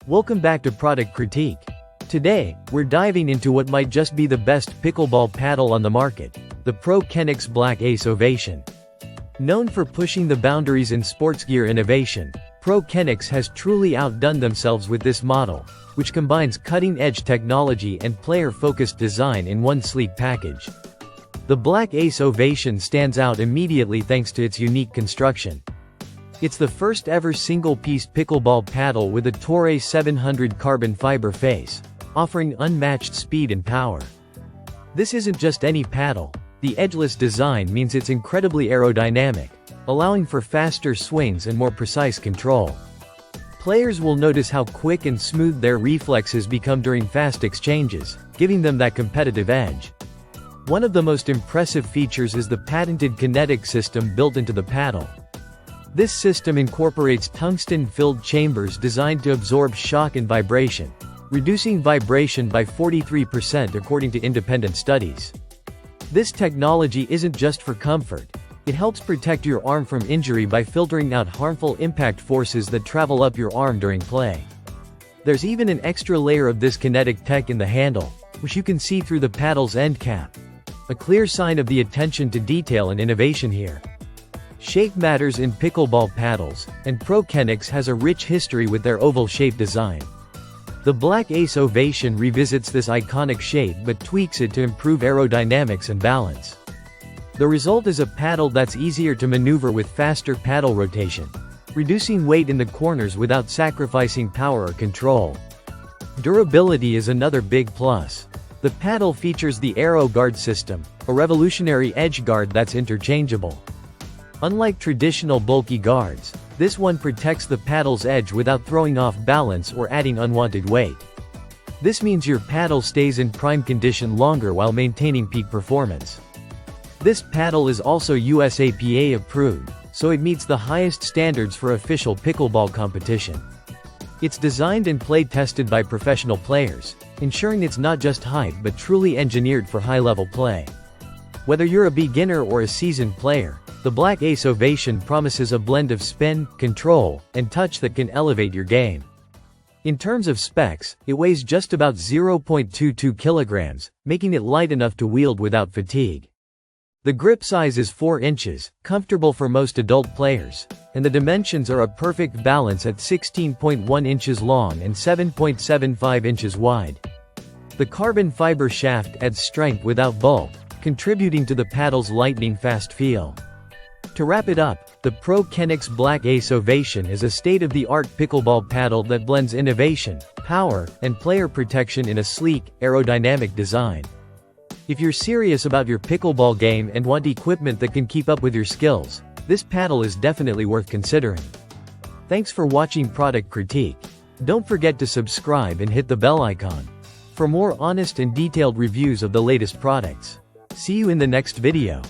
Welcome back to Product Critique. Today, we're diving into what might just be the best pickleball paddle on the market, the PROKENNEX Black Ace Ovation. Known for pushing the boundaries in sports gear innovation, PROKENNEX has truly outdone themselves with this model, which combines cutting-edge technology and player-focused design in one sleek package. The Black Ace Ovation stands out immediately thanks to its unique construction. It's the first ever single-piece pickleball paddle with a Torre 700 carbon fiber face, offering unmatched speed and power. This isn't just any paddle. The edgeless design means it's incredibly aerodynamic, allowing for faster swings and more precise control. Players will notice how quick and smooth their reflexes become during fast exchanges, giving them that competitive edge. One of the most impressive features is the patented Kennex system built into the paddle. This system incorporates tungsten-filled chambers designed to absorb shock and vibration, reducing vibration by 43% according to independent studies. This technology isn't just for comfort. It helps protect your arm from injury by filtering out harmful impact forces that travel up your arm during play. There's even an extra layer of this kinetic tech in the handle, which you can see through the paddle's end cap. A clear sign of the attention to detail and innovation here. Shape matters in pickleball paddles, and PROKENNEX has a rich history with their oval-shaped design. The Black Ace Ovation revisits this iconic shape but tweaks it to improve aerodynamics and balance. The result is a paddle that's easier to maneuver with faster paddle rotation, reducing weight in the corners without sacrificing power or control. Durability is another big plus. The paddle features the Aero Guard system, a revolutionary edge guard that's interchangeable. Unlike traditional bulky guards, this one protects the paddle's edge without throwing off balance or adding unwanted weight. This means your paddle stays in prime condition longer while maintaining peak performance. This paddle is also USAPA approved, so it meets the highest standards for official pickleball competition. It's designed and play-tested by professional players, ensuring it's not just hype but truly engineered for high-level play. Whether you're a beginner or a seasoned player, the Black Ace Ovation promises a blend of spin, control, and touch that can elevate your game. In terms of specs, it weighs just about 0.22 kilograms, making it light enough to wield without fatigue. The grip size is 4 inches, comfortable for most adult players, and the dimensions are a perfect balance at 16.1 inches long and 7.75 inches wide. The carbon fiber shaft adds strength without bulk, contributing to the paddle's lightning-fast feel. To wrap it up, the PROKENNEX Black Ace Ovation is a state-of-the-art pickleball paddle that blends innovation, power, and player protection in a sleek, aerodynamic design. If you're serious about your pickleball game and want equipment that can keep up with your skills, this paddle is definitely worth considering. Thanks for watching Product Critique. Don't forget to subscribe and hit the bell icon for more honest and detailed reviews of the latest products. See you in the next video.